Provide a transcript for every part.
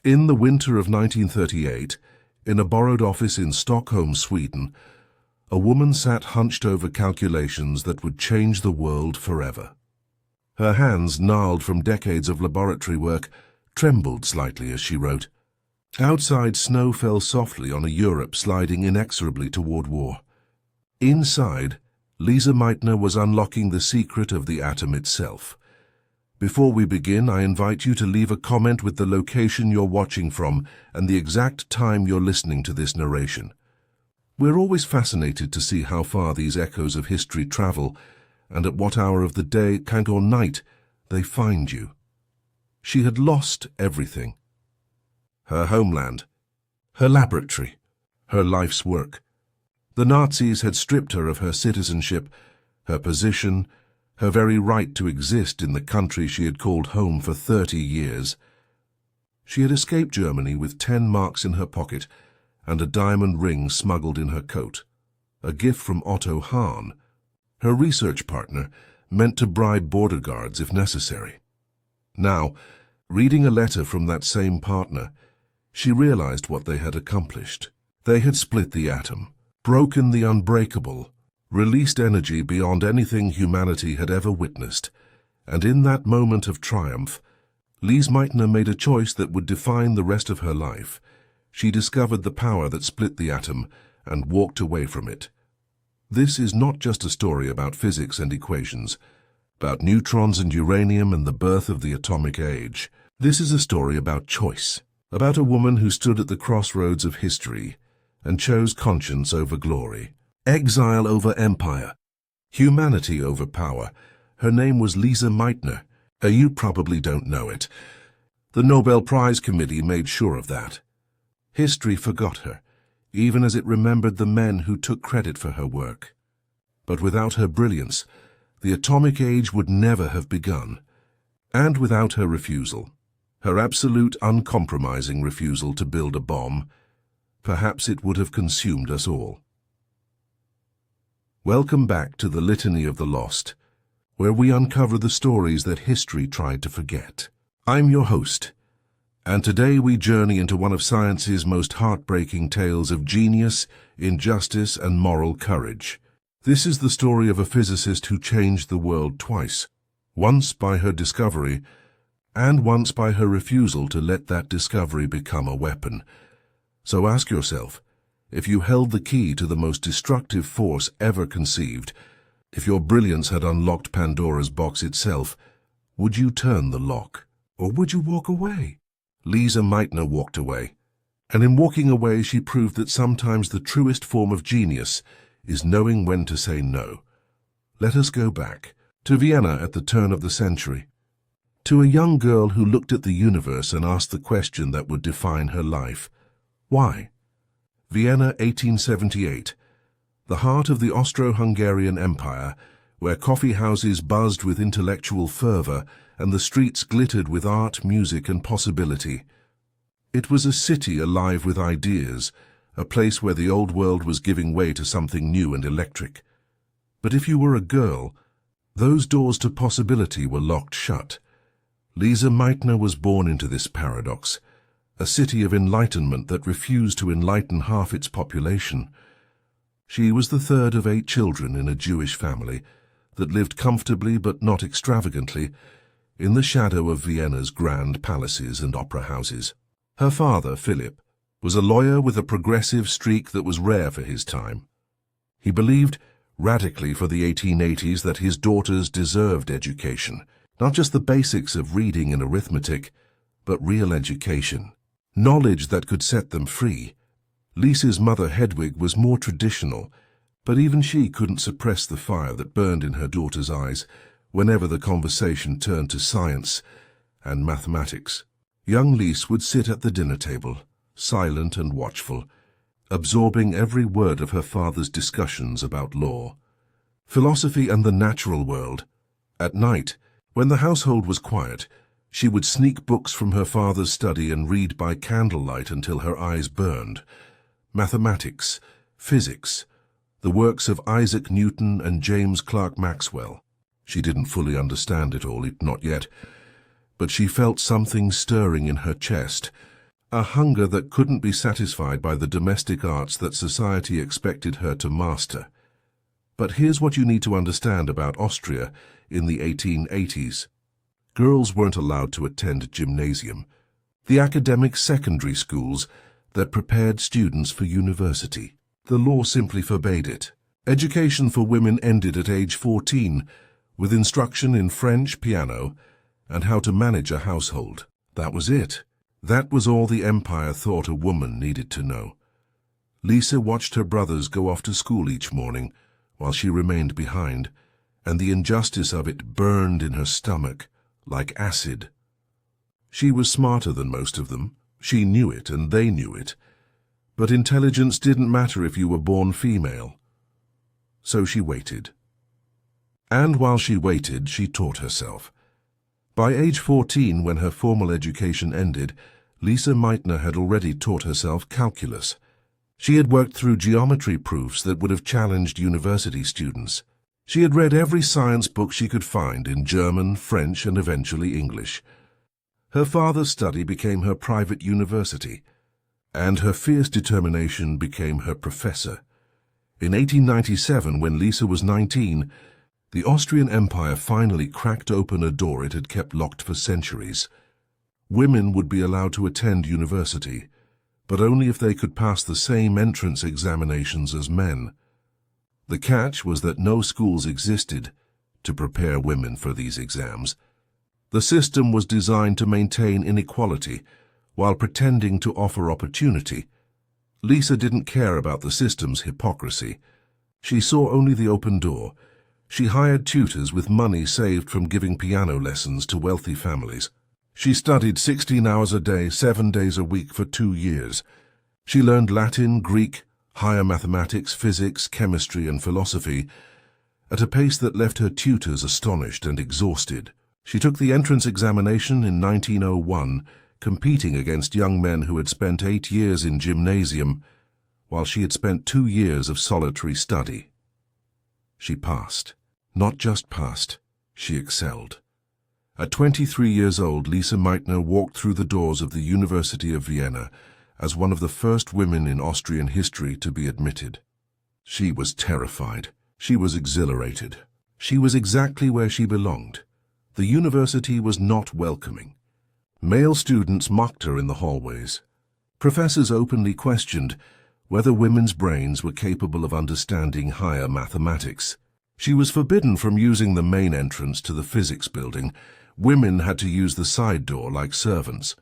In the winter of 1938, in a borrowed office in Stockholm, Sweden, a woman sat hunched over calculations that would change the world forever. Her hands, gnarled from decades of laboratory work, trembled slightly as she wrote. Outside, snow fell softly on a Europe sliding inexorably toward war. Inside, Lise Meitner was unlocking the secret of the atom itself. Before we begin, I invite you to leave a comment with the location you're watching from and the exact time you're listening to this narration. We're always fascinated to see how far these echoes of history travel and at what hour of the day, or night, they find you. She had lost everything. Her homeland, her laboratory, her life's work. The Nazis had stripped her of her citizenship, her position, her very right to exist in the country she had called home for 30 years. She had escaped Germany with 10 marks in her pocket and a diamond ring smuggled in her coat, a gift from Otto Hahn, her research partner, meant to bribe border guards if necessary. Now, reading a letter from that same partner, she realized what they had accomplished. They had split the atom, broken the unbreakable, released energy beyond anything humanity had ever witnessed, and in that moment of triumph, Lise Meitner made a choice that would define the rest of her life. She discovered the power that split the atom and walked away from it. This is not just a story about physics and equations, about neutrons and uranium and the birth of the atomic age. This is a story about choice, about a woman who stood at the crossroads of history and chose conscience over glory, exile over empire, humanity over power. Her name was Lise Meitner. You probably don't know it. The Nobel Prize committee made sure of that. History forgot her, even as it remembered the men who took credit for her work. But without her brilliance, the atomic age would never have begun. And without her refusal, her absolute uncompromising refusal to build a bomb, perhaps it would have consumed us all. Welcome back to the Litany of the Lost, where we uncover the stories that history tried to forget. I'm your host, and today we journey into one of science's most heartbreaking tales of genius, injustice, and moral courage. This is the story of a physicist who changed the world twice, once by her discovery, and once by her refusal to let that discovery become a weapon. So ask yourself, if you held the key to the most destructive force ever conceived, if your brilliance had unlocked Pandora's box itself, would you turn the lock, or would you walk away? Lise Meitner walked away, and in walking away she proved that sometimes the truest form of genius is knowing when to say no. Let us go back to Vienna at the turn of the century, to a young girl who looked at the universe and asked the question that would define her life. Why? Vienna, 1878, the heart of the Austro-Hungarian Empire, where coffee houses buzzed with intellectual fervor and the streets glittered with art, music, and possibility. It was a city alive with ideas, a place where the old world was giving way to something new and electric. But if you were a girl, those doors to possibility were locked shut. Lise Meitner was born into this paradox, a city of enlightenment that refused to enlighten half its population. She was the third of 8 children in a Jewish family that lived comfortably but not extravagantly in the shadow of Vienna's grand palaces and opera houses. Her father, Philip, was a lawyer with a progressive streak that was rare for his time. He believed, radically for the 1880s, that his daughters deserved education, not just the basics of reading and arithmetic, but real education, knowledge that could set them free. Lise's mother, Hedwig, was more traditional, but even she couldn't suppress the fire that burned in her daughter's eyes whenever the conversation turned to science and mathematics. Young Lise would sit at the dinner table, silent and watchful, absorbing every word of her father's discussions about law, philosophy, and the natural world. At night, when the household was quiet, she would sneak books from her father's study and read by candlelight until her eyes burned. Mathematics, physics, the works of Isaac Newton and James Clerk Maxwell. She didn't fully understand it all, not yet, but she felt something stirring in her chest, a hunger that couldn't be satisfied by the domestic arts that society expected her to master. But here's what you need to understand about Austria in the 1880s. Girls weren't allowed to attend gymnasium, the academic secondary schools that prepared students for university. The law simply forbade it. Education for women ended at age 14, with instruction in French, piano, and how to manage a household. That was it. That was all the empire thought a woman needed to know. Lise watched her brothers go off to school each morning, while she remained behind, and the injustice of it burned in her stomach like acid. She was smarter than most of them. She knew it, and they knew it. But intelligence didn't matter if you were born female. So she waited. And while she waited, she taught herself. By age 14, when her formal education ended, Lise Meitner had already taught herself calculus. She had worked through geometry proofs that would have challenged university students. She had read every science book she could find in German, French, and eventually English. Her father's study became her private university, and her fierce determination became her professor. In 1897, when Lise was 19, the Austrian Empire finally cracked open a door it had kept locked for centuries. Women would be allowed to attend university, but only if they could pass the same entrance examinations as men. The catch was that no schools existed to prepare women for these exams. The system was designed to maintain inequality while pretending to offer opportunity. Lise didn't care about the system's hypocrisy. She saw only the open door. She hired tutors with money saved from giving piano lessons to wealthy families. She studied 16 hours a day, 7 days a week for 2 years. She learned Latin, Greek, higher mathematics, physics, chemistry, and philosophy at a pace that left her tutors astonished and exhausted. She took the entrance examination in 1901, competing against young men who had spent 8 years in gymnasium, while she had spent 2 years of solitary study. She passed. Not just passed, she excelled. At 23 years old, Lise Meitner walked through the doors of the University of Vienna as one of the first women in Austrian history to be admitted. She was terrified. She was exhilarated. She was exactly where she belonged. The university was not welcoming. Male students mocked her in the hallways. Professors openly questioned whether women's brains were capable of understanding higher mathematics. She was forbidden from using the main entrance to the physics building. Women had to use the side door like servants.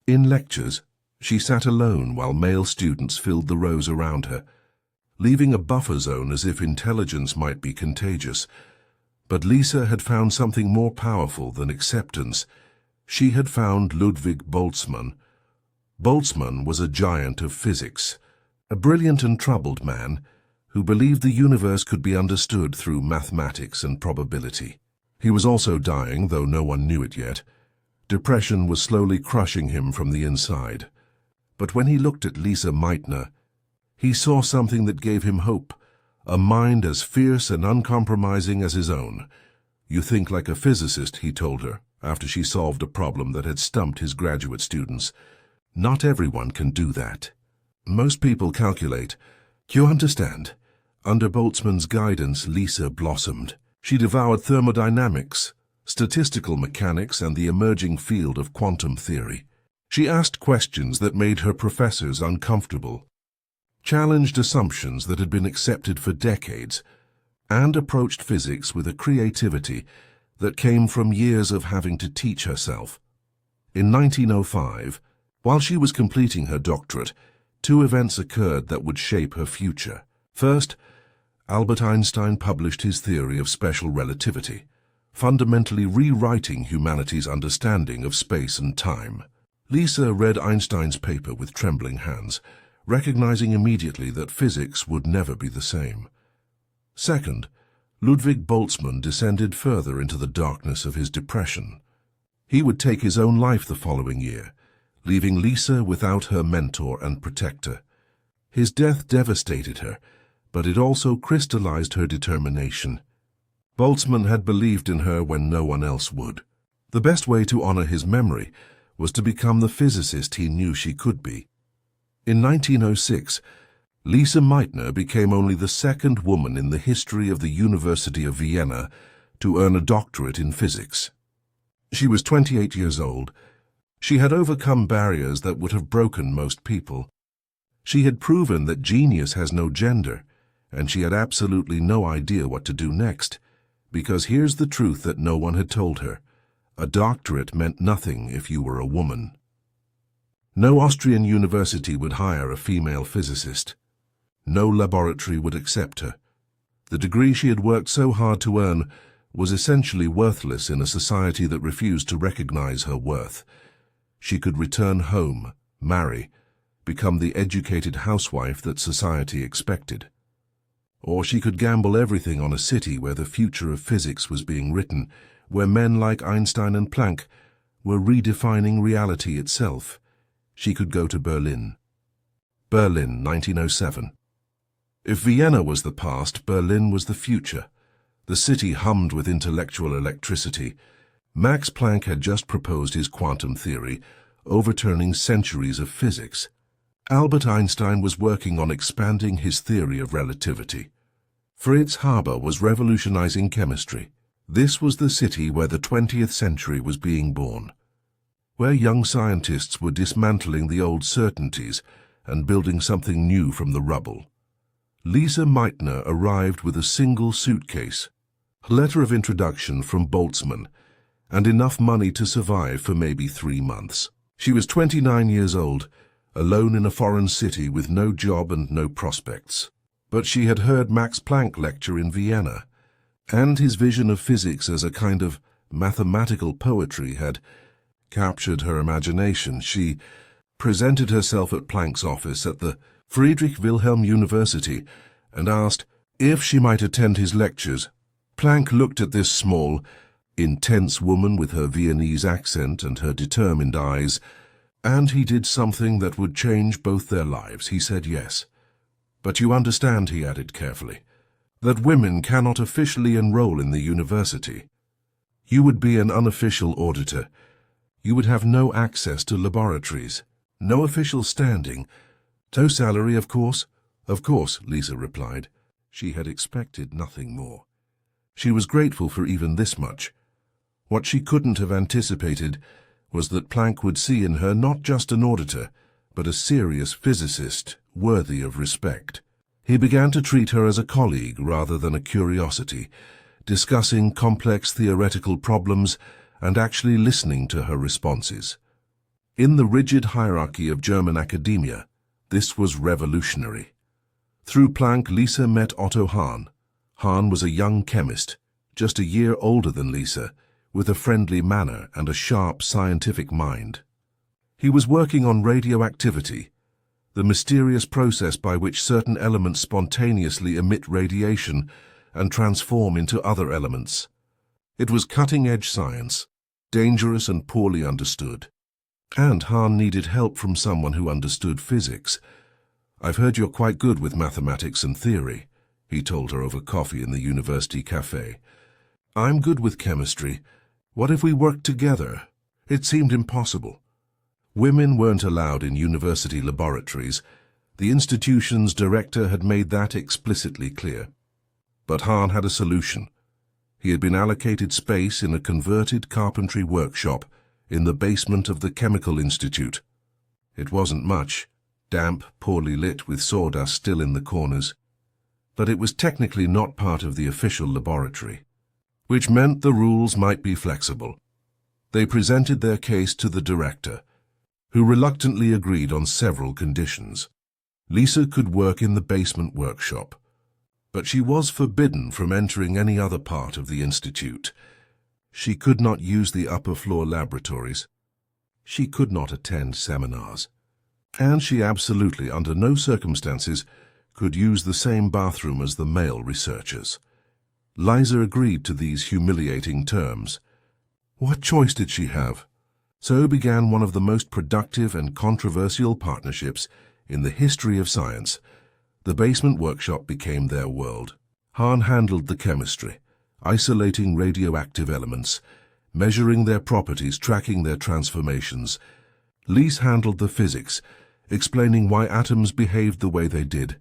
In lectures, she sat alone while male students filled the rows around her, leaving a buffer zone as if intelligence might be contagious. But Lise had found something more powerful than acceptance. She had found Ludwig Boltzmann. Boltzmann was a giant of physics, a brilliant and troubled man who believed the universe could be understood through mathematics and probability. He was also dying, though no one knew it yet. Depression was slowly crushing him from the inside. But when he looked at Lise Meitner, he saw something that gave him hope, a mind as fierce and uncompromising as his own. "You think like a physicist," he told her, after she solved a problem that had stumped his graduate students. "Not everyone can do that. Most people calculate. You understand?" Under Boltzmann's guidance, Lise blossomed. She devoured thermodynamics, statistical mechanics, and the emerging field of quantum theory. She asked questions that made her professors uncomfortable, challenged assumptions that had been accepted for decades, and approached physics with a creativity that came from years of having to teach herself. In 1905, while she was completing her doctorate, 2 events occurred that would shape her future. First, Albert Einstein published his theory of special relativity, fundamentally rewriting humanity's understanding of space and time. Lise read Einstein's paper with trembling hands, recognizing immediately that physics would never be the same. Second, Ludwig Boltzmann descended further into the darkness of his depression. He would take his own life the following year, leaving Lise without her mentor and protector. His death devastated her, but it also crystallized her determination. Boltzmann had believed in her when no one else would. The best way to honor his memory was to become the physicist he knew she could be. In 1906, Lise Meitner became only the second woman in the history of the University of Vienna to earn a doctorate in physics. She was 28 years old. She had overcome barriers that would have broken most people. She had proven that genius has no gender, and she had absolutely no idea what to do next, because here's the truth that no one had told her. A doctorate meant nothing if you were a woman. No Austrian university would hire a female physicist. No laboratory would accept her. The degree she had worked so hard to earn was essentially worthless in a society that refused to recognize her worth. She could return home, marry, become the educated housewife that society expected. Or she could gamble everything on a city where the future of physics was being written, where men like Einstein and Planck were redefining reality itself. She could go to Berlin. Berlin, 1907. If Vienna was the past, Berlin was the future. The city hummed with intellectual electricity. Max Planck had just proposed his quantum theory, overturning centuries of physics. Albert Einstein was working on expanding his theory of relativity. Fritz Haber was revolutionizing chemistry. This was the city where the 20th century was being born, where young scientists were dismantling the old certainties and building something new from the rubble. Lise Meitner arrived with a single suitcase, a letter of introduction from Boltzmann, and enough money to survive for maybe 3 months. She was 29 years old, alone in a foreign city with no job and no prospects. But she had heard Max Planck lecture in Vienna, and his vision of physics as a kind of mathematical poetry had captured her imagination. She presented herself at Planck's office at the Friedrich Wilhelm University and asked if she might attend his lectures. Planck looked at this small, intense woman with her Viennese accent and her determined eyes, and he did something that would change both their lives. He said yes. But you understand, he added carefully, that women cannot officially enroll in the university. You would be an unofficial auditor. You would have no access to laboratories, no official standing, no salary, of course. Of course, Lisa replied. She had expected nothing more. She was grateful for even this much. What she couldn't have anticipated was that Planck would see in her not just an auditor, but a serious physicist worthy of respect. He began to treat her as a colleague rather than a curiosity, discussing complex theoretical problems and actually listening to her responses. In the rigid hierarchy of German academia, this was revolutionary. Through Planck, Lisa met Otto Hahn. Hahn was a young chemist, just a year older than Lisa, with a friendly manner and a sharp scientific mind. He was working on radioactivity, the mysterious process by which certain elements spontaneously emit radiation and transform into other elements. It was cutting-edge science, dangerous and poorly understood. And Hahn needed help from someone who understood physics. "I've heard you're quite good with mathematics and theory," he told her over coffee in the university cafe. "I'm good with chemistry. What if we worked together?" It seemed impossible. Women weren't allowed in university laboratories. The institution's director had made that explicitly clear. But Hahn had a solution. He had been allocated space in a converted carpentry workshop in the basement of the Chemical Institute. It wasn't much, damp, poorly lit with sawdust still in the corners. But it was technically not part of the official laboratory, which meant the rules might be flexible. They presented their case to the director, who reluctantly agreed on several conditions. Lisa could work in the basement workshop, but she was forbidden from entering any other part of the institute. She could not use the upper-floor laboratories. She could not attend seminars. And she absolutely, under no circumstances, could use the same bathroom as the male researchers. Lisa agreed to these humiliating terms. What choice did she have? So began one of the most productive and controversial partnerships in the history of science. The basement workshop became their world. Hahn handled the chemistry, isolating radioactive elements, measuring their properties, tracking their transformations. Lise handled the physics, explaining why atoms behaved the way they did,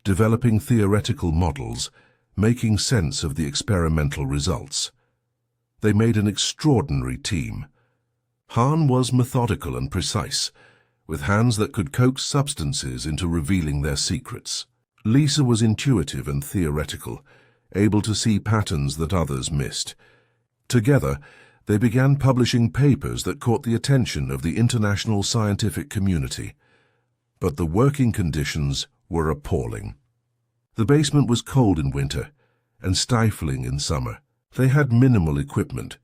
developing theoretical models, making sense of the experimental results. They made an extraordinary team. Hahn was methodical and precise, with hands that could coax substances into revealing their secrets. Lise was intuitive and theoretical, able to see patterns that others missed. Together, they began publishing papers that caught the attention of the international scientific community. But the working conditions were appalling. The basement was cold in winter and stifling in summer. They had minimal equipment,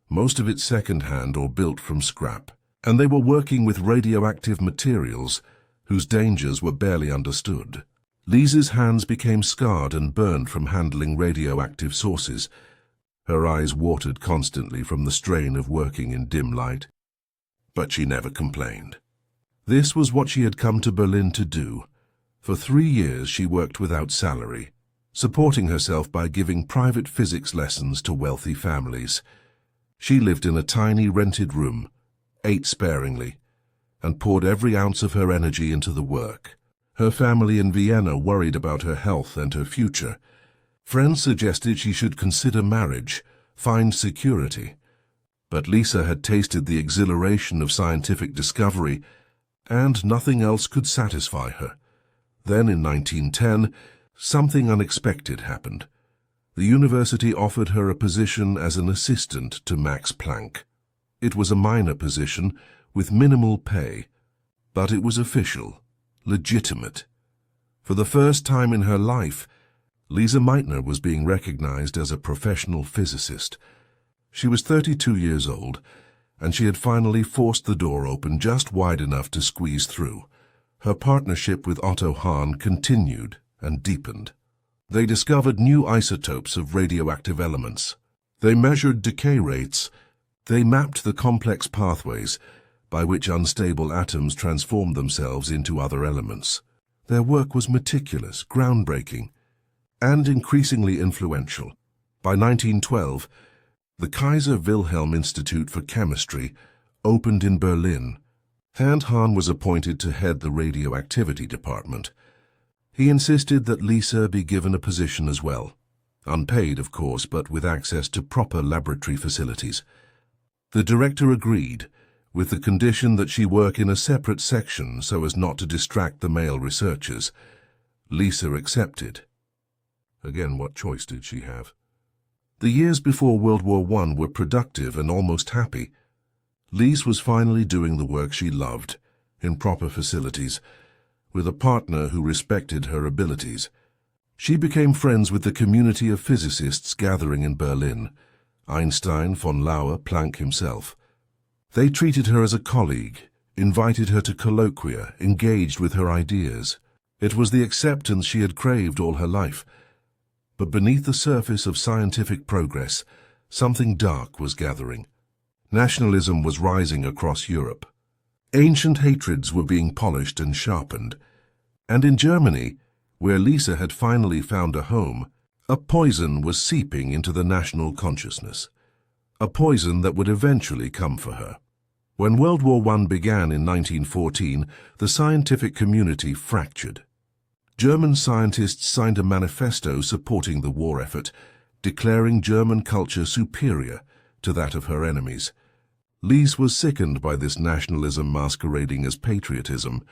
most of it second-hand or built from scrap, and they were working with radioactive materials whose dangers were barely understood. Lise's hands became scarred and burned from handling radioactive sources. Her eyes watered constantly from the strain of working in dim light. But she never complained. This was what she had come to Berlin to do. For 3 years she worked without salary, supporting herself by giving private physics lessons to wealthy families. She lived in a tiny rented room, ate sparingly, and poured every ounce of her energy into the work. Her family in Vienna worried about her health and her future. Friends suggested she should consider marriage, find security. But Lise had tasted the exhilaration of scientific discovery, and nothing else could satisfy her. Then, in 1910, something unexpected happened. The university offered her a position as an assistant to Max Planck. It was a minor position with minimal pay, but it was official, legitimate. For the first time in her life, Lise Meitner was being recognized as a professional physicist. She was 32 years old, and she had finally forced the door open just wide enough to squeeze through. Her partnership with Otto Hahn continued and deepened. They discovered new isotopes of radioactive elements. They measured decay rates. They mapped the complex pathways by which unstable atoms transformed themselves into other elements. Their work was meticulous, groundbreaking, and increasingly influential. By 1912, the Kaiser Wilhelm Institute for Chemistry opened in Berlin, and Hahn was appointed to head the radioactivity department. He insisted that Lise be given a position as well, unpaid of course, but with access to proper laboratory facilities. The director agreed, with the condition that she work in a separate section so as not to distract the male researchers. Lise accepted. Again, what choice did she have? The years before World War I were productive and almost happy. Lise was finally doing the work she loved, in proper facilities, with a partner who respected her abilities. She became friends with the community of physicists gathering in Berlin, Einstein, von Laue, Planck himself. They treated her as a colleague, invited her to colloquia, engaged with her ideas. It was the acceptance she had craved all her life. But beneath the surface of scientific progress, something dark was gathering. Nationalism was rising across Europe. Ancient hatreds were being polished and sharpened. And in Germany, where Lise had finally found a home, a poison was seeping into the national consciousness. A poison that would eventually come for her. When World War I began in 1914, the scientific community fractured. German scientists signed a manifesto supporting the war effort, declaring German culture superior to that of her enemies. Lise was sickened by this nationalism masquerading as patriotism,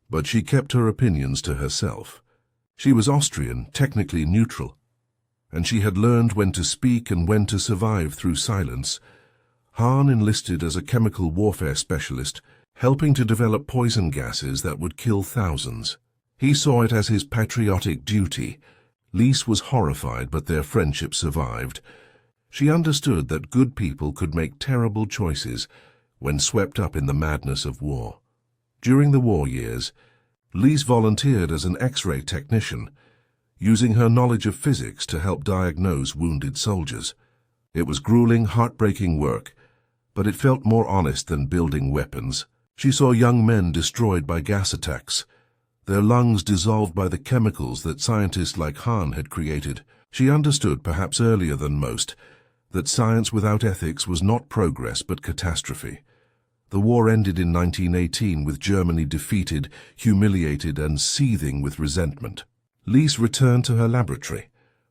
but she kept her opinions to herself. She was Austrian, technically neutral, and she had learned when to speak and when to survive through silence. Hahn enlisted as a chemical warfare specialist, helping to develop poison gases that would kill thousands. He saw it as his patriotic duty. Lise was horrified, but their friendship survived. She understood that good people could make terrible choices when swept up in the madness of war. During the war years, Lise volunteered as an X-ray technician, using her knowledge of physics to help diagnose wounded soldiers. It was grueling, heartbreaking work, but it felt more honest than building weapons. She saw young men destroyed by gas attacks, their lungs dissolved by the chemicals that scientists like Hahn had created. She understood, perhaps earlier than most, that science without ethics was not progress but catastrophe. The war ended in 1918 with Germany defeated, humiliated, and seething with resentment. Lise returned to her laboratory,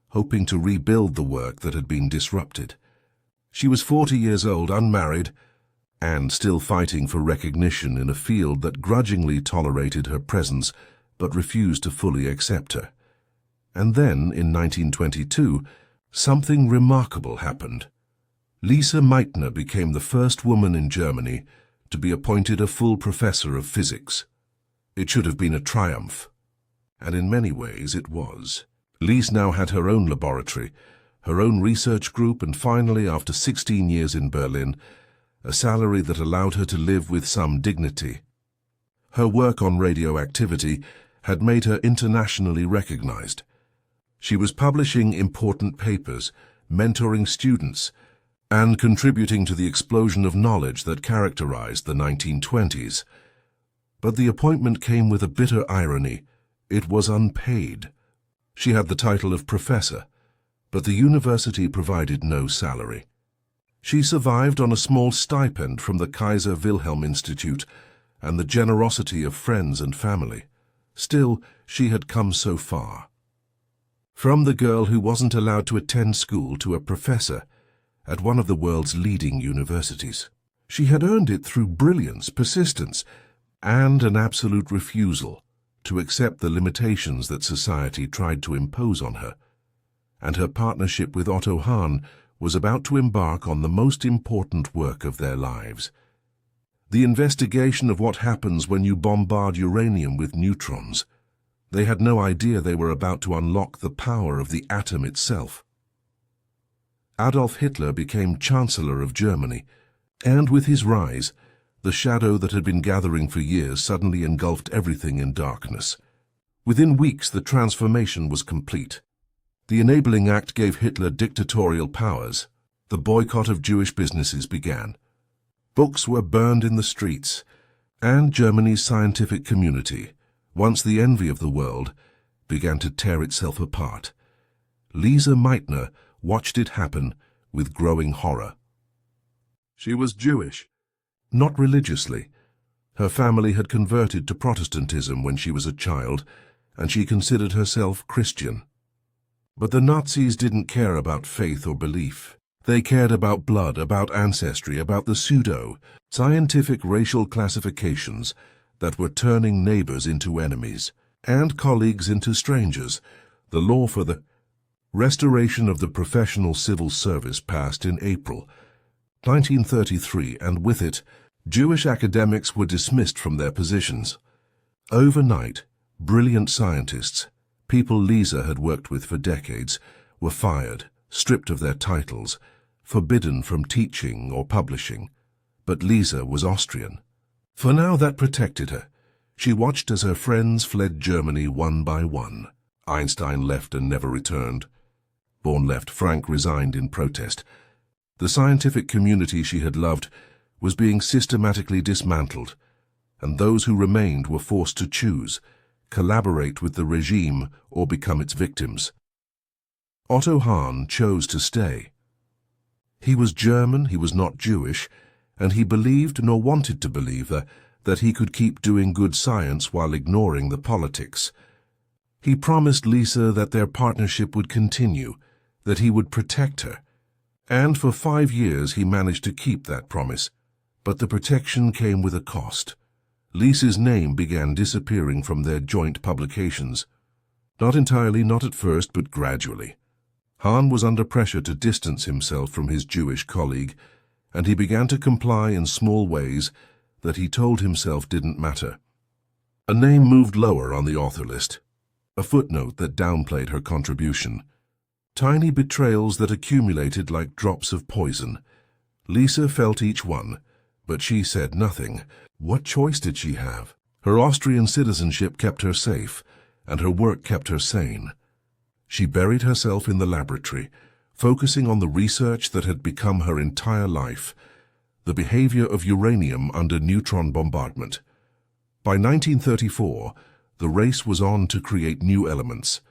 hoping to rebuild the work that had been disrupted. She was 40 years old, unmarried, and still fighting for recognition in a field that grudgingly tolerated her presence but refused to fully accept her. And then, in 1922, something remarkable happened. Lise Meitner became the first woman in Germany to be appointed a full professor of physics. It should have been a triumph, and in many ways it was. Lise now had her own laboratory, her own research group, and finally, after 16 years in Berlin, a salary that allowed her to live with some dignity. Her work on radioactivity had made her internationally recognized. She was publishing important papers, mentoring students, and contributing to the explosion of knowledge that characterized the 1920s. But the appointment came with a bitter irony. It was unpaid. She had the title of professor, but the university provided no salary. She survived on a small stipend from the Kaiser Wilhelm Institute and the generosity of friends and family. Still, she had come so far. From the girl who wasn't allowed to attend school to a professor at one of the world's leading universities. She had earned it through brilliance, persistence, and an absolute refusal to accept the limitations that society tried to impose on her. And her partnership with Otto Hahn was about to embark on the most important work of their lives. The investigation of what happens when you bombard uranium with neutrons. They had no idea they were about to unlock the power of the atom itself. Adolf Hitler became Chancellor of Germany, and with his rise, the shadow that had been gathering for years suddenly engulfed everything in darkness. Within weeks, the transformation was complete. The Enabling Act gave Hitler dictatorial powers. The boycott of Jewish businesses began. Books were burned in the streets, and Germany's scientific community, once the envy of the world, began to tear itself apart. Lise Meitner watched it happen with growing horror. She was Jewish, not religiously. Her family had converted to Protestantism when she was a child, and she considered herself Christian. But the Nazis didn't care about faith or belief. They cared about blood, about ancestry, about the pseudo-scientific racial classifications that were turning neighbors into enemies and colleagues into strangers. The law for the restoration of the professional civil service passed in April 1933, and with it, Jewish academics were dismissed from their positions. Overnight, brilliant scientists, people Lise had worked with for decades, were fired, stripped of their titles, forbidden from teaching or publishing. But Lise was Austrian. For now that protected her. She watched as her friends fled Germany one by one. Einstein left and never returned. Born left, Frank resigned in protest. The scientific community she had loved was being systematically dismantled, and those who remained were forced to choose, collaborate with the regime or become its victims. Otto Hahn chose to stay. He was German, he was not Jewish, and he believed, nor wanted to believe, that he could keep doing good science while ignoring the politics. He promised Lise that their partnership would continue, that he would protect her. And for 5 years he managed to keep that promise. But the protection came with a cost. Lise's name began disappearing from their joint publications. Not entirely, not at first, but gradually. Hahn was under pressure to distance himself from his Jewish colleague, and he began to comply in small ways that he told himself didn't matter. A name moved lower on the author list, a footnote that downplayed her contribution. Tiny betrayals that accumulated like drops of poison. Lise felt each one, but she said nothing. What choice did she have? Her Austrian citizenship kept her safe, and her work kept her sane. She buried herself in the laboratory, focusing on the research that had become her entire life, the behavior of uranium under neutron bombardment. By 1934, the race was on to create new elements,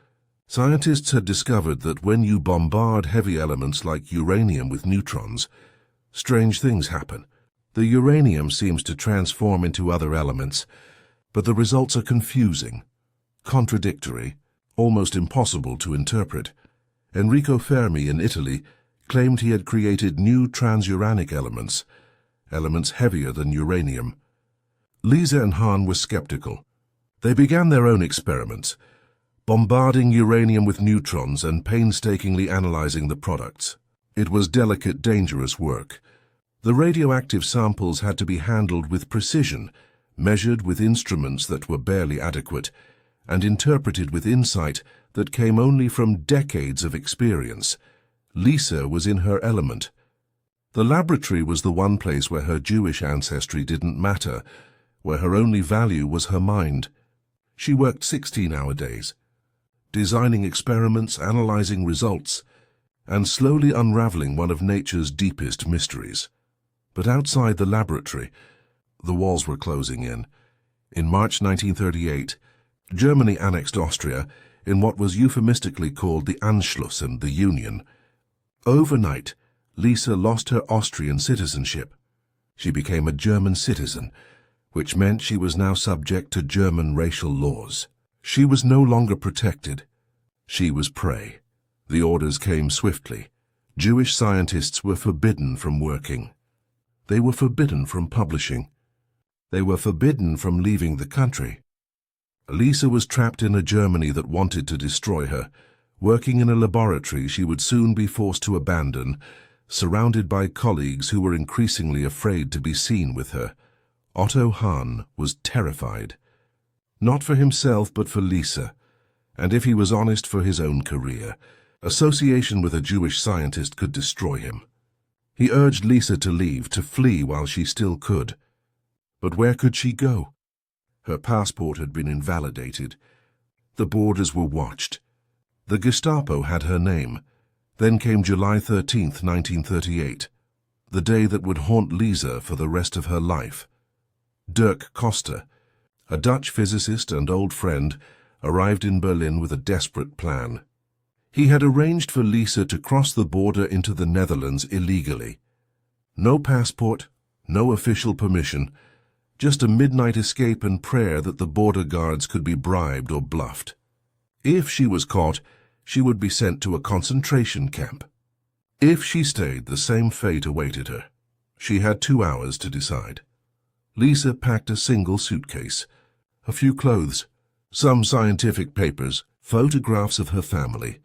Scientists had discovered that when you bombard heavy elements like uranium with neutrons, strange things happen. The uranium seems to transform into other elements, but the results are confusing, contradictory, almost impossible to interpret. Enrico Fermi in Italy claimed he had created new transuranic elements, elements heavier than uranium. Lise and Hahn were skeptical. They began their own experiments, bombarding uranium with neutrons and painstakingly analyzing the products. It was delicate, dangerous work. The radioactive samples had to be handled with precision, measured with instruments that were barely adequate, and interpreted with insight that came only from decades of experience. Lise was in her element. The laboratory was the one place where her Jewish ancestry didn't matter, where her only value was her mind. She worked 16-hour days, designing experiments, analyzing results, and slowly unraveling one of nature's deepest mysteries. But outside the laboratory, the walls were closing in. In March 1938, Germany annexed Austria in what was euphemistically called the Anschluss and the Union. Overnight, Lise lost her Austrian citizenship. She became a German citizen, which meant she was now subject to German racial laws. She was no longer protected. She was prey. The orders came swiftly. Jewish scientists were forbidden from working. They were forbidden from publishing. They were forbidden from leaving the country. Lise was trapped in a Germany that wanted to destroy her, working in a laboratory she would soon be forced to abandon, surrounded by colleagues who were increasingly afraid to be seen with her. Otto Hahn was terrified. Not for himself, but for Lise, and if he was honest, for his own career. Association with a Jewish scientist could destroy him. He urged Lise to leave, to flee while she still could. But where could she go? Her passport had been invalidated. The borders were watched. The Gestapo had her name. Then came July 13th, 1938, the day that would haunt Lise for the rest of her life. Dirk Coster, a Dutch physicist and old friend, arrived in Berlin with a desperate plan. He had arranged for Lise to cross the border into the Netherlands illegally. No passport, no official permission, just a midnight escape and prayer that the border guards could be bribed or bluffed. If she was caught, she would be sent to a concentration camp. If she stayed, the same fate awaited her. She had 2 hours to decide. Lise packed a single suitcase, a few clothes, some scientific papers, photographs of her family.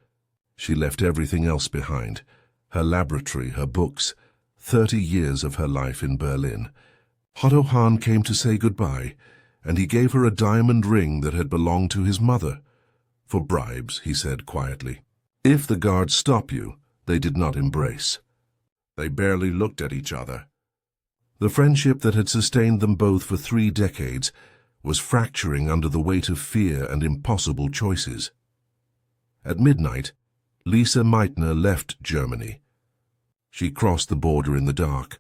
She left everything else behind, her laboratory, her books, 30 years of her life in Berlin. Otto Hahn came to say goodbye, and he gave her a diamond ring that had belonged to his mother. For bribes, he said quietly. If the guards stop you, they did not embrace. They barely looked at each other. The friendship that had sustained them both for 3 decades was fracturing under the weight of fear and impossible choices. At midnight, Lise Meitner left Germany. She crossed the border in the dark,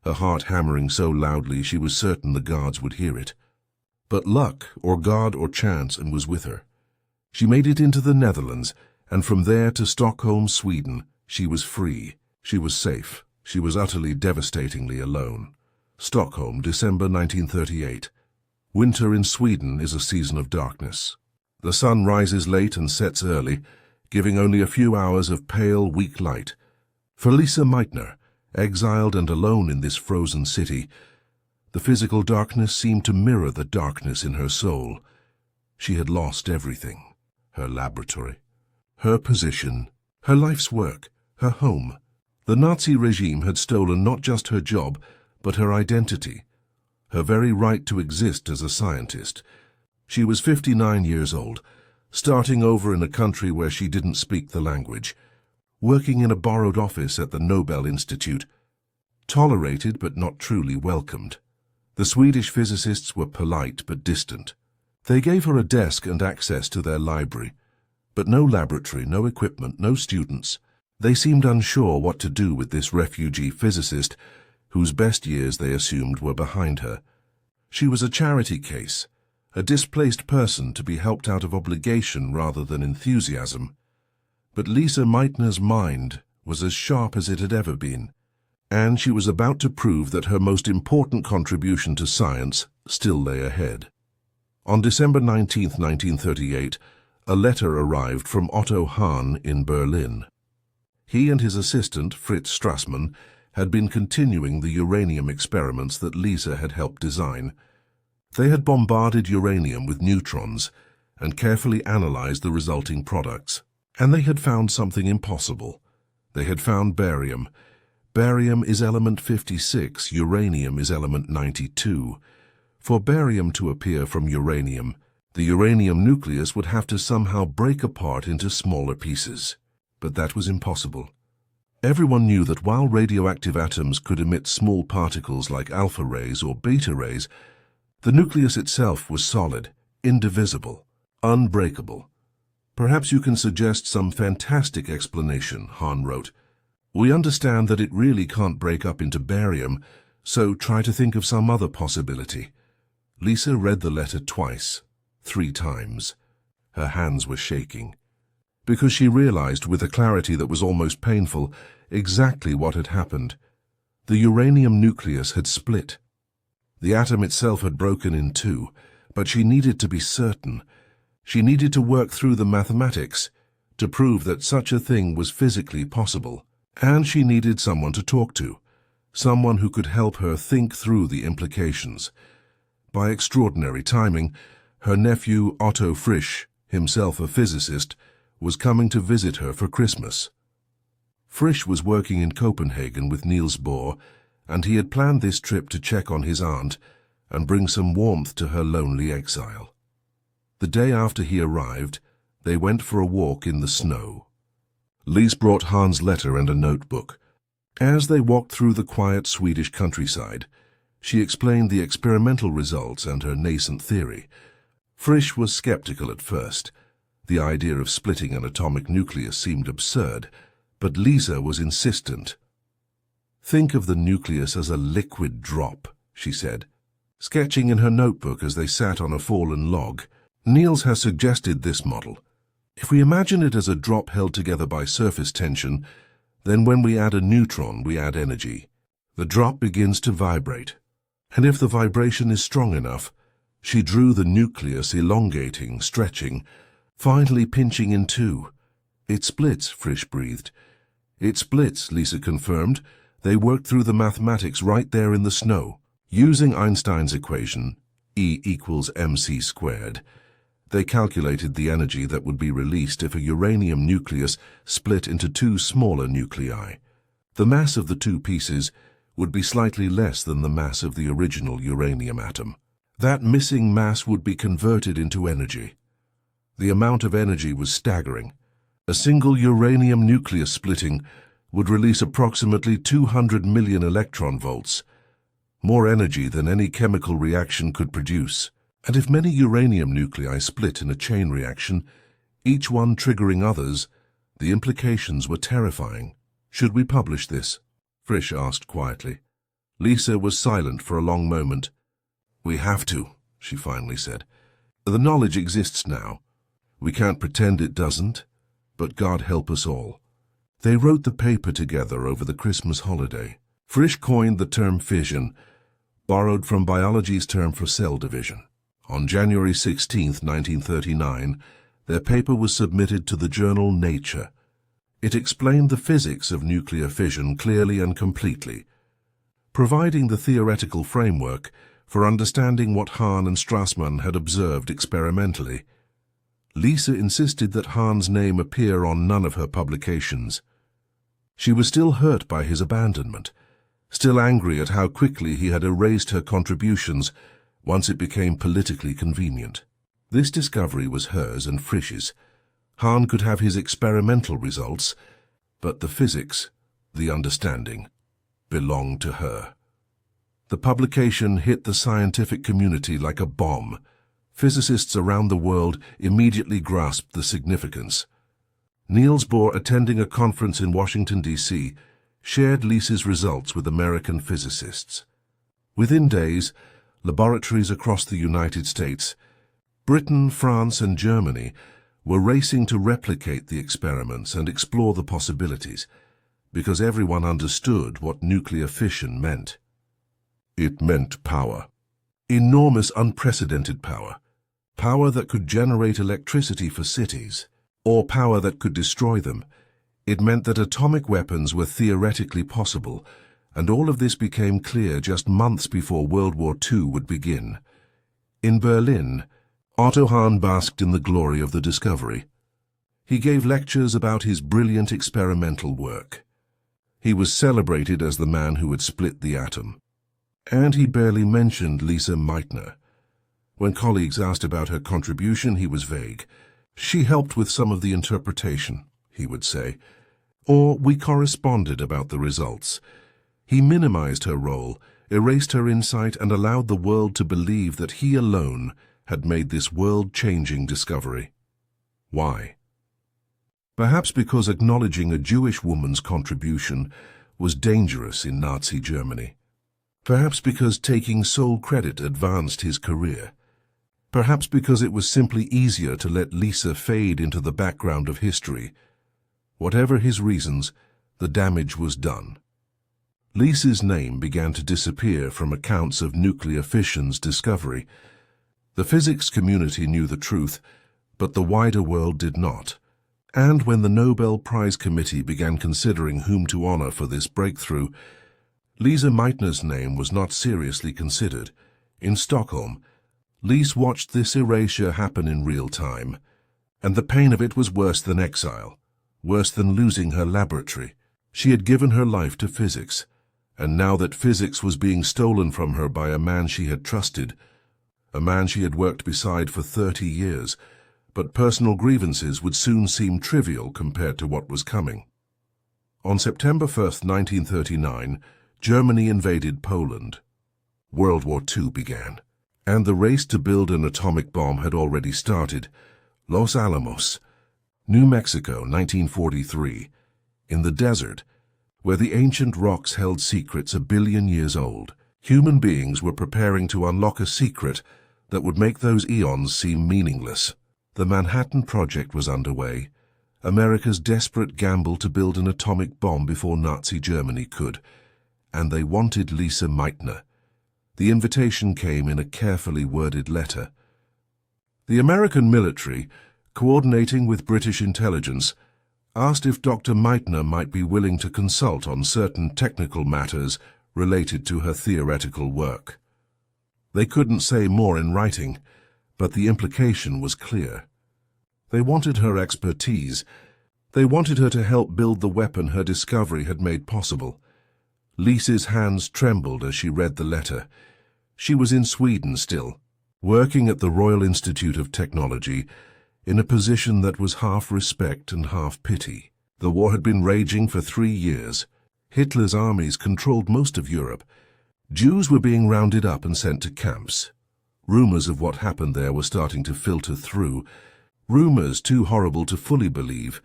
her heart hammering so loudly she was certain the guards would hear it. But luck, or God, or chance, and was with her. She made it into the Netherlands, and from there to Stockholm, Sweden. She was free. She was safe. She was utterly, devastatingly alone. Stockholm, December 1938. Winter in Sweden is a season of darkness. The sun rises late and sets early, giving only a few hours of pale, weak light. For Lise Meitner, exiled and alone in this frozen city, the physical darkness seemed to mirror the darkness in her soul. She had lost everything: her laboratory, her position, her life's work, her home. The Nazi regime had stolen not just her job, but her identity, her very right to exist as a scientist. She was 59 years old, starting over in a country where she didn't speak the language, working in a borrowed office at the Nobel Institute, tolerated but not truly welcomed. The Swedish physicists were polite but distant. They gave her a desk and access to their library, but no laboratory, no equipment, no students. They seemed unsure what to do with this refugee physicist, whose best years they assumed were behind her. She was a charity case, a displaced person to be helped out of obligation rather than enthusiasm. But Lise Meitner's mind was as sharp as it had ever been, and she was about to prove that her most important contribution to science still lay ahead. On December 19, 1938, a letter arrived from Otto Hahn in Berlin. He and his assistant, Fritz Strassmann, had been continuing the uranium experiments that Lise had helped design. They had bombarded uranium with neutrons and carefully analyzed the resulting products. And they had found something impossible. They had found barium. Barium is element 56, uranium is element 92. For barium to appear from uranium, the uranium nucleus would have to somehow break apart into smaller pieces. But that was impossible. Everyone knew that while radioactive atoms could emit small particles like alpha rays or beta rays, the nucleus itself was solid, indivisible, unbreakable. Perhaps you can suggest some fantastic explanation, Hahn wrote. We understand that it really can't break up into barium, so try to think of some other possibility. Lise read the letter twice, 3 times. Her hands were shaking, because she realized with a clarity that was almost painful exactly what had happened. The uranium nucleus had split. The atom itself had broken in 2, but she needed to be certain. She needed to work through the mathematics to prove that such a thing was physically possible. And she needed someone to talk to, someone who could help her think through the implications. By extraordinary timing, her nephew Otto Frisch, himself a physicist, was coming to visit her for Christmas. Frisch was working in Copenhagen with Niels Bohr, and he had planned this trip to check on his aunt and bring some warmth to her lonely exile. The day after he arrived, they went for a walk in the snow. Lise brought Hahn's letter and a notebook. As they walked through the quiet Swedish countryside, she explained the experimental results and her nascent theory. Frisch was skeptical at first. The idea of splitting an atomic nucleus seemed absurd, but Lise was insistent. Think of the nucleus as a liquid drop, she said, sketching in her notebook as they sat on a fallen log. Niels has suggested this model. If we imagine it as a drop held together by surface tension, then when we add a neutron, we add energy. The drop begins to vibrate, and if the vibration is strong enough, she drew the nucleus elongating, stretching, finally pinching in 2. It splits, Frisch breathed. It splits, Lise confirmed. They worked through the mathematics right there in the snow. Using Einstein's equation, E equals mc squared, they calculated the energy that would be released if a uranium nucleus split into 2 smaller nuclei. The mass of the 2 pieces would be slightly less than the mass of the original uranium atom. That missing mass would be converted into energy. The amount of energy was staggering. A single uranium nucleus splitting would release approximately 200 million electron volts, more energy than any chemical reaction could produce. And if many uranium nuclei split in a chain reaction, each one triggering others, the implications were terrifying. Should we publish this? Frisch asked quietly. Lise was silent for a long moment. We have to, she finally said. The knowledge exists now. We can't pretend it doesn't, but God help us all. They wrote the paper together over the Christmas holiday. Frisch coined the term fission, borrowed from biology's term for cell division. On January 16, 1939, their paper was submitted to the journal Nature. It explained the physics of nuclear fission clearly and completely, providing the theoretical framework for understanding what Hahn and Strassmann had observed experimentally. Lise insisted that Hahn's name appear on none of her publications. She was still hurt by his abandonment, still angry at how quickly he had erased her contributions once it became politically convenient. This discovery was hers and Frisch's. Hahn could have his experimental results, but the physics, the understanding, belonged to her. The publication hit the scientific community like a bomb. Physicists around the world immediately grasped the significance. Niels Bohr, attending a conference in Washington, D.C., shared Lise's results with American physicists. Within days, laboratories across the United States Britain, France, and Germany were racing to replicate the experiments and explore the possibilities, because everyone understood what nuclear fission meant. It meant power. Enormous, unprecedented power. Power that could generate electricity for cities, or power that could destroy them. It meant that atomic weapons were theoretically possible, and all of this became clear just months before World War II would begin. In Berlin, Otto Hahn basked in the glory of the discovery. He gave lectures about his brilliant experimental work. He was celebrated as the man who had split the atom. And he barely mentioned Lise Meitner. When colleagues asked about her contribution, he was vague. "She helped with some of the interpretation," he would say, or "we corresponded about the results." He minimized her role, erased her insight, and allowed the world to believe that he alone had made this world-changing discovery. Why? Perhaps because acknowledging a Jewish woman's contribution was dangerous in Nazi Germany. Perhaps because taking sole credit advanced his career. Perhaps because it was simply easier to let Lise fade into the background of history. Whatever his reasons, the damage was done. Lise's name began to disappear from accounts of nuclear fission's discovery. The physics community knew the truth, but the wider world did not. And when the Nobel Prize Committee began considering whom to honor for this breakthrough, Lise Meitner's name was not seriously considered. In Stockholm, Lise watched this erasure happen in real time, and the pain of it was worse than exile, worse than losing her laboratory. She had given her life to physics, and now that physics was being stolen from her by a man she had trusted, a man she had worked beside for 30 years, but personal grievances would soon seem trivial compared to what was coming. On September 1st, 1939, Germany invaded Poland. World War II began, and the race to build an atomic bomb had already started. Los Alamos, New Mexico, 1943. In the desert, where the ancient rocks held secrets a billion years old, human beings were preparing to unlock a secret that would make those eons seem meaningless. The Manhattan Project was underway, America's desperate gamble to build an atomic bomb before Nazi Germany could. And they wanted Lise Meitner. The invitation came in a carefully worded letter. The American military, coordinating with British intelligence, asked if Dr. Meitner might be willing to consult on certain technical matters related to her theoretical work. They couldn't say more in writing, but the implication was clear. They wanted her expertise. They wanted her to help build the weapon her discovery had made possible. Lise's hands trembled as she read the letter. She was in Sweden still, working at the Royal Institute of Technology, in a position that was half respect and half pity. The war had been raging for 3 years. Hitler's armies controlled most of Europe. Jews were being rounded up and sent to camps. Rumors of what happened there were starting to filter through. Rumors too horrible to fully believe,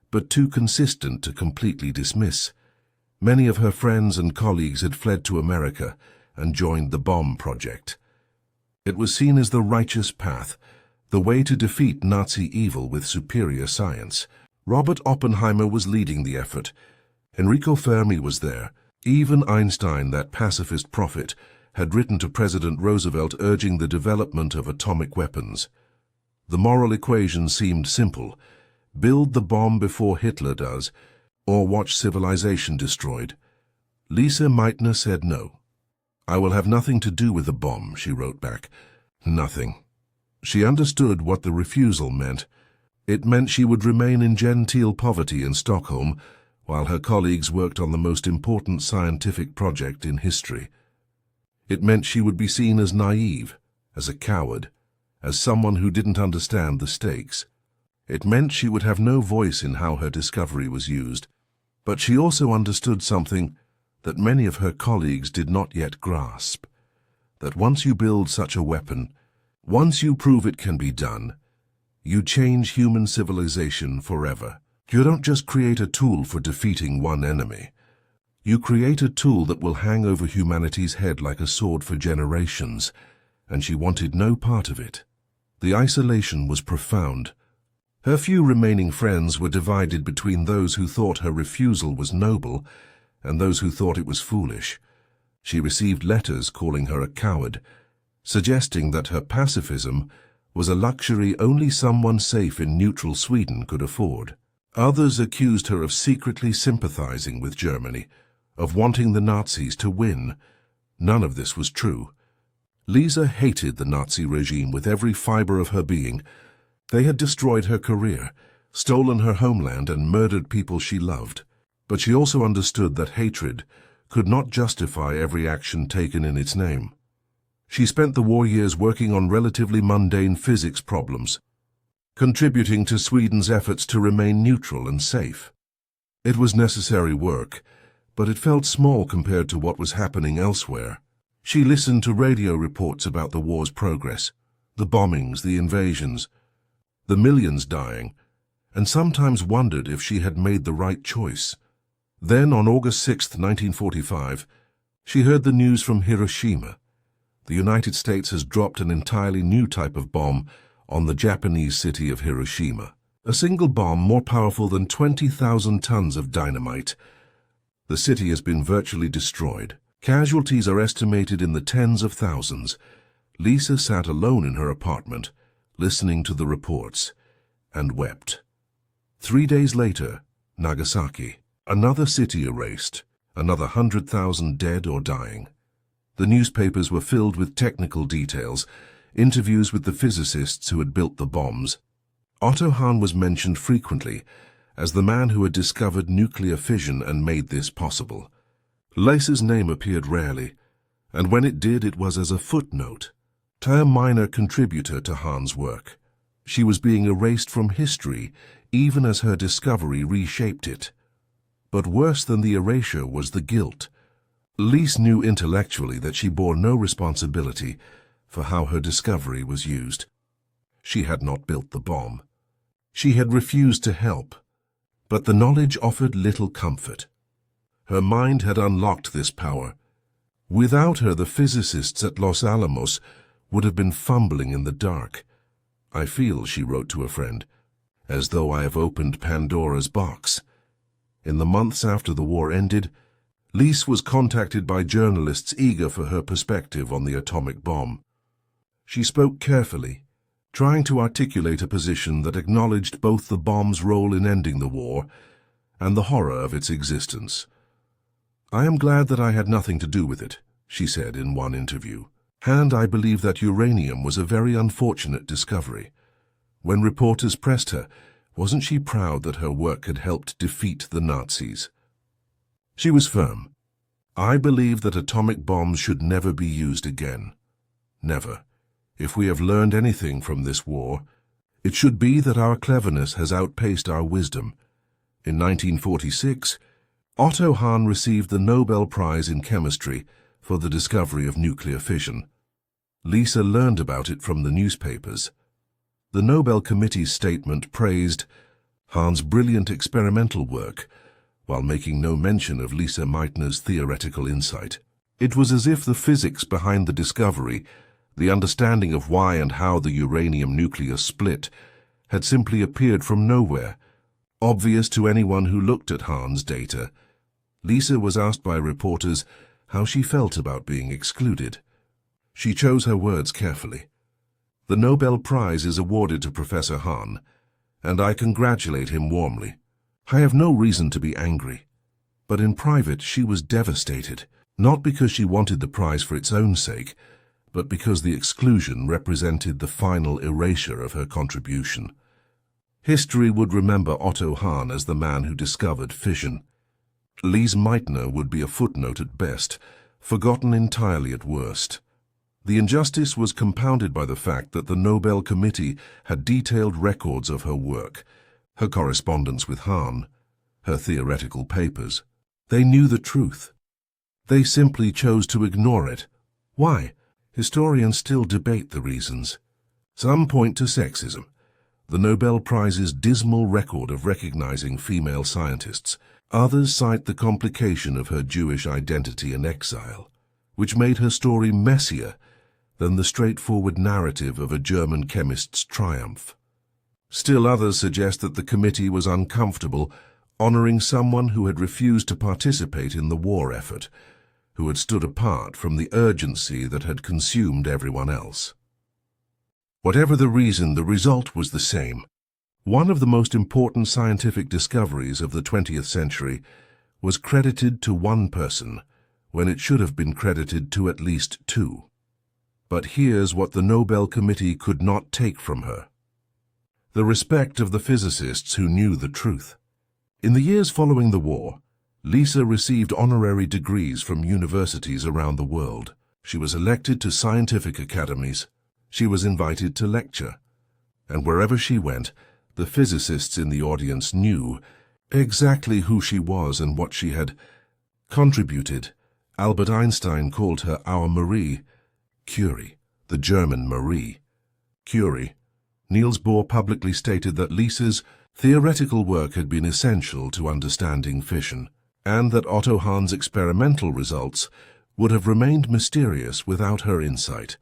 but too consistent to completely dismiss. Many of her friends and colleagues had fled to America and joined the bomb project. It was seen as the righteous path, the way to defeat Nazi evil with superior science. Robert Oppenheimer was leading the effort. Enrico Fermi was there. Even Einstein, that pacifist prophet, had written to President Roosevelt urging the development of atomic weapons. The moral equation seemed simple. Build the bomb before Hitler does, or watch civilization destroyed. Lise Meitner said no. "I will have nothing to do with the bomb," she wrote back. Nothing. She understood what the refusal meant. It meant she would remain in genteel poverty in Stockholm, while her colleagues worked on the most important scientific project in history. It meant she would be seen as naive, as a coward, as someone who didn't understand the stakes. It meant she would have no voice in how her discovery was used. But she also understood something that many of her colleagues did not yet grasp, that once you build such a weapon, once you prove it can be done, you change human civilization forever. You don't just create a tool for defeating one enemy. You create a tool that will hang over humanity's head like a sword for generations, and she wanted no part of it. The isolation was profound. Her few remaining friends were divided between those who thought her refusal was noble and those who thought it was foolish. She received letters calling her a coward, suggesting that her pacifism was a luxury only someone safe in neutral Sweden could afford. Others accused her of secretly sympathizing with Germany, of wanting the Nazis to win. None of this was true. Lise hated the Nazi regime with every fiber of her being. They had destroyed her career, stolen her homeland, and murdered people she loved. But she also understood that hatred could not justify every action taken in its name. She spent the war years working on relatively mundane physics problems, contributing to Sweden's efforts to remain neutral and safe. It was necessary work, but it felt small compared to what was happening elsewhere. She listened to radio reports about the war's progress, the bombings, the invasions, the millions dying, and sometimes wondered if she had made the right choice. Then, on August 6, 1945, she heard the news from Hiroshima. The United States has dropped an entirely new type of bomb on the Japanese city of Hiroshima. A single bomb more powerful than 20,000 tons of dynamite. The city has been virtually destroyed. Casualties are estimated in the tens of thousands. Lise sat alone in her apartment, listening to the reports, and wept. 3 days later, Nagasaki. Another city erased, another 100,000 dead or dying. The newspapers were filled with technical details, interviews with the physicists who had built the bombs. Otto Hahn was mentioned frequently as the man who had discovered nuclear fission and made this possible. Lise's name appeared rarely, and when it did, it was as a footnote, a minor contributor to Hahn's work. She was being erased from history, even as her discovery reshaped it. But worse than the erasure was the guilt. Lise knew intellectually that she bore no responsibility for how her discovery was used. She had not built the bomb. She had refused to help, but the knowledge offered little comfort. Her mind had unlocked this power. Without her, the physicists at Los Alamos would have been fumbling in the dark. "I feel," she wrote to a friend, "as though I have opened Pandora's box." In the months after the war ended, Lise was contacted by journalists eager for her perspective on the atomic bomb. She spoke carefully, trying to articulate a position that acknowledged both the bomb's role in ending the war and the horror of its existence. "I am glad that I had nothing to do with it," she said in one interview. "And I believe that uranium was a very unfortunate discovery." When reporters pressed her, wasn't she proud that her work had helped defeat the Nazis? She was firm. "I believe that atomic bombs should never be used again. Never. If we have learned anything from this war, it should be that our cleverness has outpaced our wisdom." In 1946, Otto Hahn received the Nobel Prize in Chemistry for the discovery of nuclear fission. Lise learned about it from the newspapers. The Nobel Committee's statement praised Hahn's brilliant experimental work, while making no mention of Lise Meitner's theoretical insight. It was as if the physics behind the discovery, the understanding of why and how the uranium nucleus split, had simply appeared from nowhere, obvious to anyone who looked at Hahn's data. Lise was asked by reporters how she felt about being excluded. She chose her words carefully. "The Nobel Prize is awarded to Professor Hahn, and I congratulate him warmly. I have no reason to be angry." But in private she was devastated, not because she wanted the prize for its own sake, but because the exclusion represented the final erasure of her contribution. History would remember Otto Hahn as the man who discovered fission. Lise Meitner would be a footnote at best, forgotten entirely at worst. The injustice was compounded by the fact that the Nobel Committee had detailed records of her work, her correspondence with Hahn, her theoretical papers. They knew the truth. They simply chose to ignore it. Why? Historians still debate the reasons. Some point to sexism, the Nobel Prize's dismal record of recognizing female scientists. Others cite the complication of her Jewish identity and exile, which made her story messier than the straightforward narrative of a German chemist's triumph. Still others suggest that the committee was uncomfortable honoring someone who had refused to participate in the war effort, who had stood apart from the urgency that had consumed everyone else. Whatever the reason, the result was the same. One of the most important scientific discoveries of the 20th century was credited to one person, when it should have been credited to at least two. But here's what the Nobel Committee could not take from her: the respect of the physicists who knew the truth. In the years following the war, Lise received honorary degrees from universities around the world. She was elected to scientific academies. She was invited to lecture. And wherever she went, the physicists in the audience knew exactly who she was and what she had contributed. Albert Einstein called her our Marie Curie, the German Marie Curie. Niels Bohr publicly stated that Lise's theoretical work had been essential to understanding fission, and that Otto Hahn's experimental results would have remained mysterious without her insight.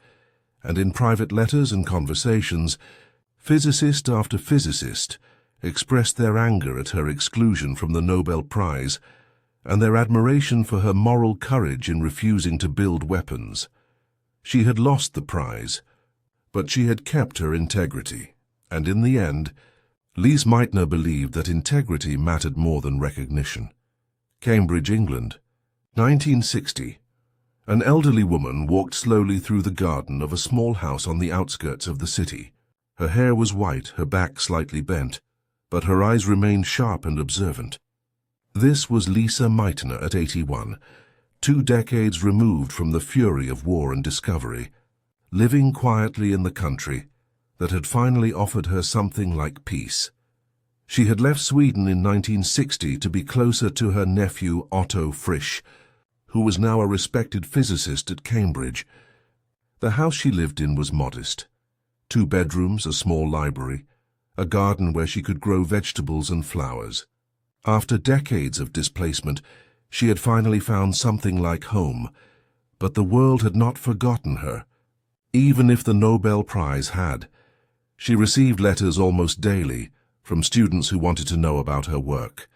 And in private letters and conversations, physicist after physicist expressed their anger at her exclusion from the Nobel Prize and their admiration for her moral courage in refusing to build weapons. She had lost the prize, but she had kept her integrity, and in the end, Lise Meitner believed that integrity mattered more than recognition. Cambridge, England, 1960. An elderly woman walked slowly through the garden of a small house on the outskirts of the city. Her hair was white, her back slightly bent, but her eyes remained sharp and observant. This was Lise Meitner at 81, 2 decades removed from the fury of war and discovery, living quietly in the country that had finally offered her something like peace. She had left Sweden in 1960 to be closer to her nephew Otto Frisch, who was now a respected physicist at Cambridge. The house she lived in was modest. 2 bedrooms, a small library, a garden where she could grow vegetables and flowers. After decades of displacement, she had finally found something like home, but the world had not forgotten her, even if the Nobel Prize had. She received letters almost daily from students who wanted to know about her work,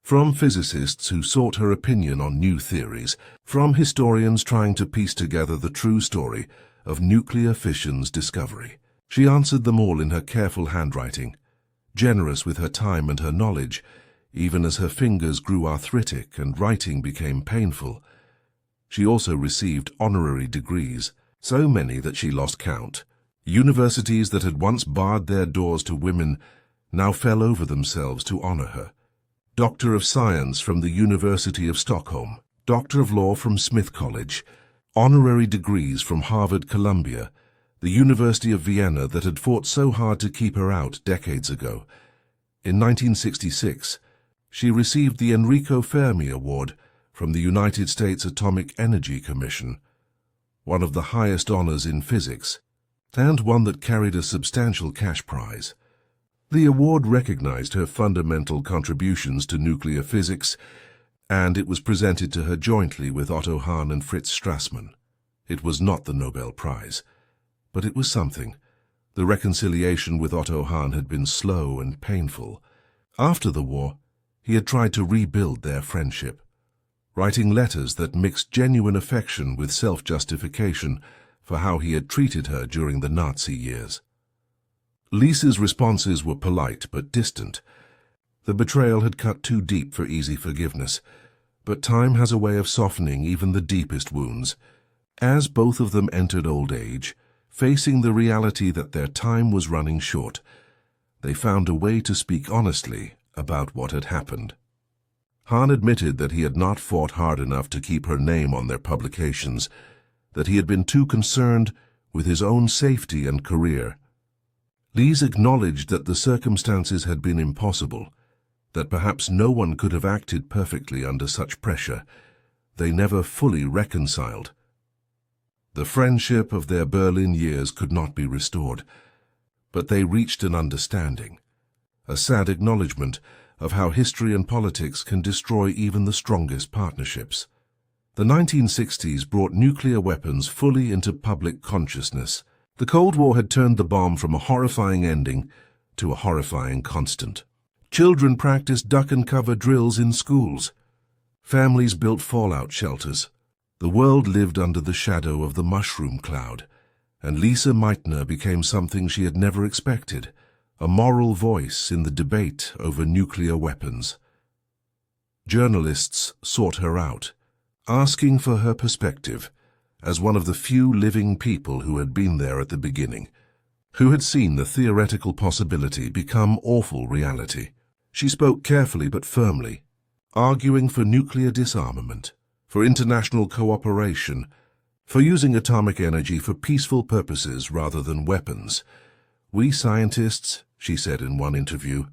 from physicists who sought her opinion on new theories, from historians trying to piece together the true story of nuclear fission's discovery. She answered them all in her careful handwriting, generous with her time and her knowledge, even as her fingers grew arthritic and writing became painful. She also received honorary degrees, so many that she lost count. Universities that had once barred their doors to women now fell over themselves to honor her. Doctor of Science from the University of Stockholm, Doctor of Law from Smith College, honorary degrees from Harvard, Columbia, the University of Vienna that had fought so hard to keep her out decades ago. In 1966, she received the Enrico Fermi Award from the United States Atomic Energy Commission, one of the highest honors in physics, and one that carried a substantial cash prize. The award recognized her fundamental contributions to nuclear physics, and it was presented to her jointly with Otto Hahn and Fritz Strassmann. It was not the Nobel Prize, but it was something. The reconciliation with Otto Hahn had been slow and painful. After the war, he had tried to rebuild their friendship, writing letters that mixed genuine affection with self-justification for how he had treated her during the Nazi years. Lise's responses were polite but distant. The betrayal had cut too deep for easy forgiveness, but time has a way of softening even the deepest wounds. As both of them entered old age, facing the reality that their time was running short, they found a way to speak honestly about what had happened. Hahn admitted that he had not fought hard enough to keep her name on their publications, that he had been too concerned with his own safety and career. Lise acknowledged that the circumstances had been impossible, that perhaps no one could have acted perfectly under such pressure. They never fully reconciled. The friendship of their Berlin years could not be restored, but they reached an understanding, a sad acknowledgement of how history and politics can destroy even the strongest partnerships. The 1960s brought nuclear weapons fully into public consciousness. The Cold War had turned the bomb from a horrifying ending to a horrifying constant. Children practiced duck-and-cover drills in schools. Families built fallout shelters. The world lived under the shadow of the mushroom cloud, and Lise Meitner became something she had never expected, a moral voice in the debate over nuclear weapons. Journalists sought her out, asking for her perspective, as one of the few living people who had been there at the beginning, who had seen the theoretical possibility become awful reality. She spoke carefully but firmly, arguing for nuclear disarmament, for international cooperation, for using atomic energy for peaceful purposes rather than weapons. "We scientists," she said in one interview,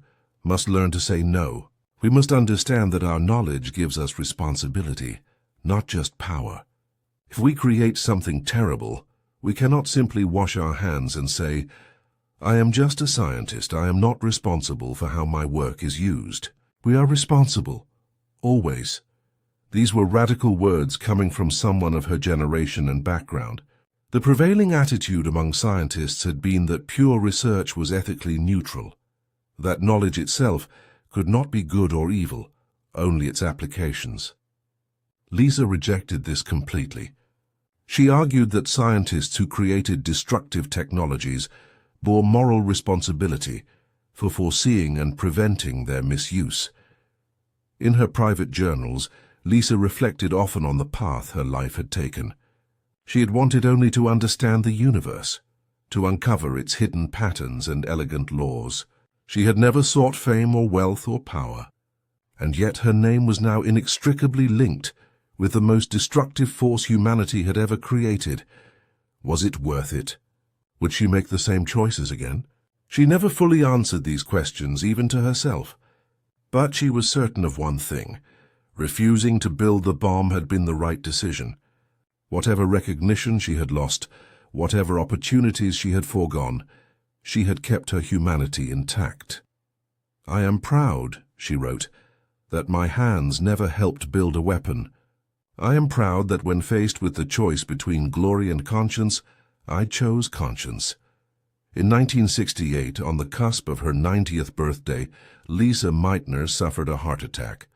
"must learn to say no. We must understand that our knowledge gives us responsibility, not just power. If we create something terrible, we cannot simply wash our hands and say, 'I am just a scientist, I am not responsible for how my work is used.' We are responsible, always." These were radical words coming from someone of her generation and background. The prevailing attitude among scientists had been that pure research was ethically neutral, that knowledge itself could not be good or evil, only its applications. Lise rejected this completely. She argued that scientists who created destructive technologies bore moral responsibility for foreseeing and preventing their misuse. In her private journals, Lise reflected often on the path her life had taken. She had wanted only to understand the universe, to uncover its hidden patterns and elegant laws. She had never sought fame or wealth or power, and yet her name was now inextricably linked with the most destructive force humanity had ever created. Was it worth it? Would she make the same choices again? She never fully answered these questions, even to herself. But she was certain of one thing: refusing to build the bomb had been the right decision. Whatever recognition she had lost, whatever opportunities she had foregone, she had kept her humanity intact. "I am proud," she wrote, "that my hands never helped build a weapon. I am proud that when faced with the choice between glory and conscience, I chose conscience." In 1968, on the cusp of her 90th birthday, Lise Meitner suffered a heart attack.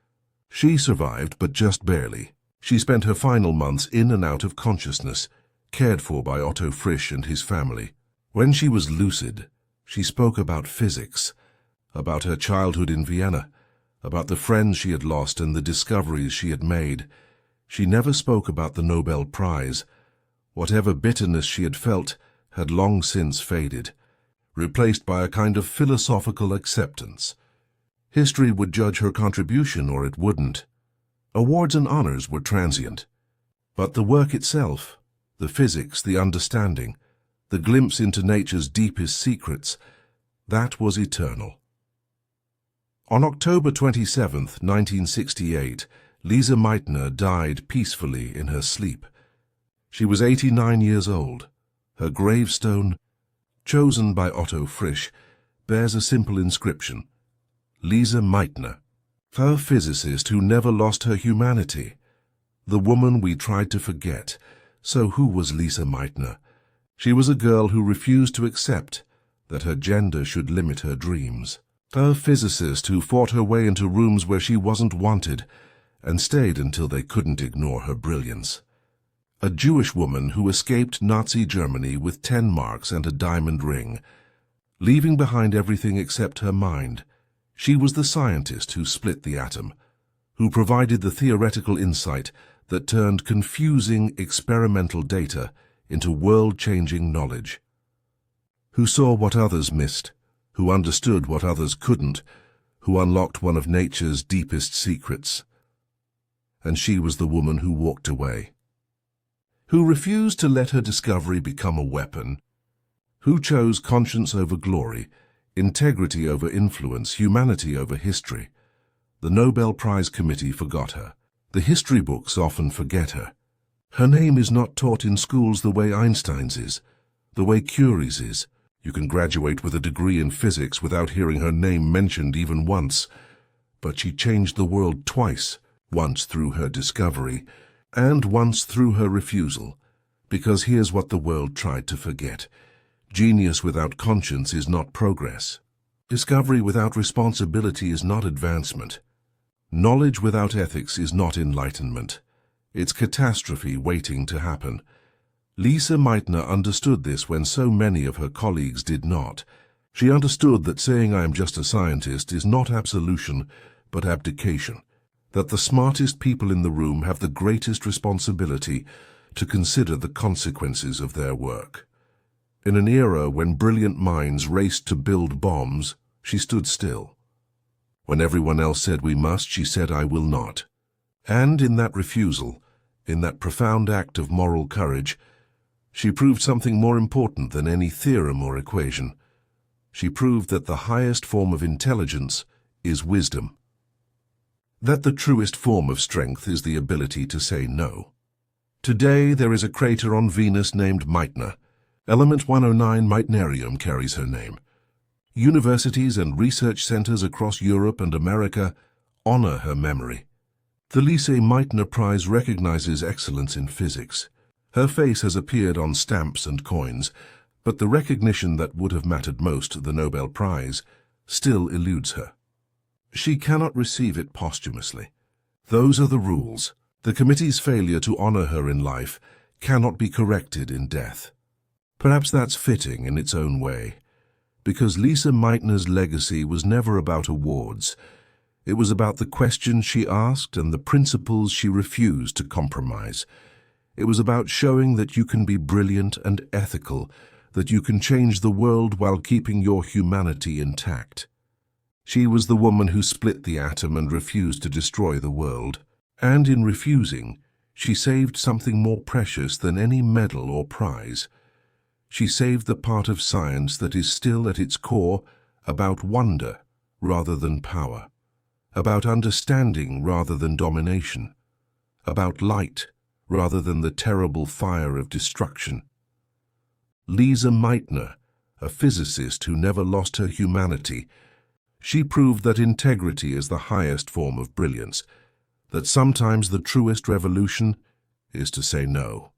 She survived, but just barely. She spent her final months in and out of consciousness, cared for by Otto Frisch and his family. When she was lucid, she spoke about physics, about her childhood in Vienna, about the friends she had lost and the discoveries she had made. She never spoke about the Nobel Prize. Whatever bitterness she had felt had long since faded, replaced by a kind of philosophical acceptance. History would judge her contribution or it wouldn't. Awards and honors were transient. But the work itself, the physics, the understanding, the glimpse into nature's deepest secrets, that was eternal. On October 27, 1968, Lise Meitner died peacefully in her sleep. She was 89 years old. Her gravestone, chosen by Otto Frisch, bears a simple inscription: Lise Meitner, her physicist who never lost her humanity, the woman we tried to forget. So who was Lise Meitner? She was a girl who refused to accept that her gender should limit her dreams. A physicist who fought her way into rooms where she wasn't wanted and stayed until they couldn't ignore her brilliance. A Jewish woman who escaped Nazi Germany with 10 marks and a diamond ring, leaving behind everything except her mind. She was the scientist who split the atom, who provided the theoretical insight that turned confusing experimental data into world-changing knowledge, who saw what others missed, who understood what others couldn't, who unlocked one of nature's deepest secrets. And she was the woman who walked away, who refused to let her discovery become a weapon, who chose conscience over glory, integrity over influence, humanity over history. The Nobel Prize Committee forgot her. The history books often forget her. Her name is not taught in schools the way Einstein's is, the way Curie's is. You can graduate with a degree in physics without hearing her name mentioned even once. But she changed the world twice, once through her discovery, And once through her refusal, because here's what the world tried to forget. Genius without conscience is not progress. Discovery without responsibility is not advancement. Knowledge without ethics is not enlightenment. It's catastrophe waiting to happen. Lise Meitner understood this when so many of her colleagues did not. She understood that saying I am just a scientist is not absolution, but abdication. That the smartest people in the room have the greatest responsibility to consider the consequences of their work. In an era when brilliant minds raced to build bombs, she stood still. When everyone else said we must, she said I will not. And in that refusal, in that profound act of moral courage, she proved something more important than any theorem or equation. She proved that the highest form of intelligence is wisdom. That the truest form of strength is the ability to say no. Today there is a crater on Venus named Meitner. Element 109 Meitnerium carries her name. Universities and research centers across Europe and America honor her memory. The Lise Meitner Prize recognizes excellence in physics. Her face has appeared on stamps and coins, but the recognition that would have mattered most, the Nobel Prize, still eludes her. She cannot receive it posthumously. Those are the rules. The committee's failure to honor her in life cannot be corrected in death. Perhaps that's fitting in its own way, because Lise Meitner's legacy was never about awards. It was about the questions she asked and the principles she refused to compromise. It was about showing that you can be brilliant and ethical, that you can change the world while keeping your humanity intact. She was the woman who split the atom and refused to destroy the world. And in refusing, she saved something more precious than any medal or prize. She saved the part of science that is still at its core about wonder rather than power, about understanding rather than domination, about light rather than the terrible fire of destruction. Lise Meitner, a physicist who never lost her humanity, she proved that integrity is the highest form of brilliance, that sometimes the truest revolution is to say no.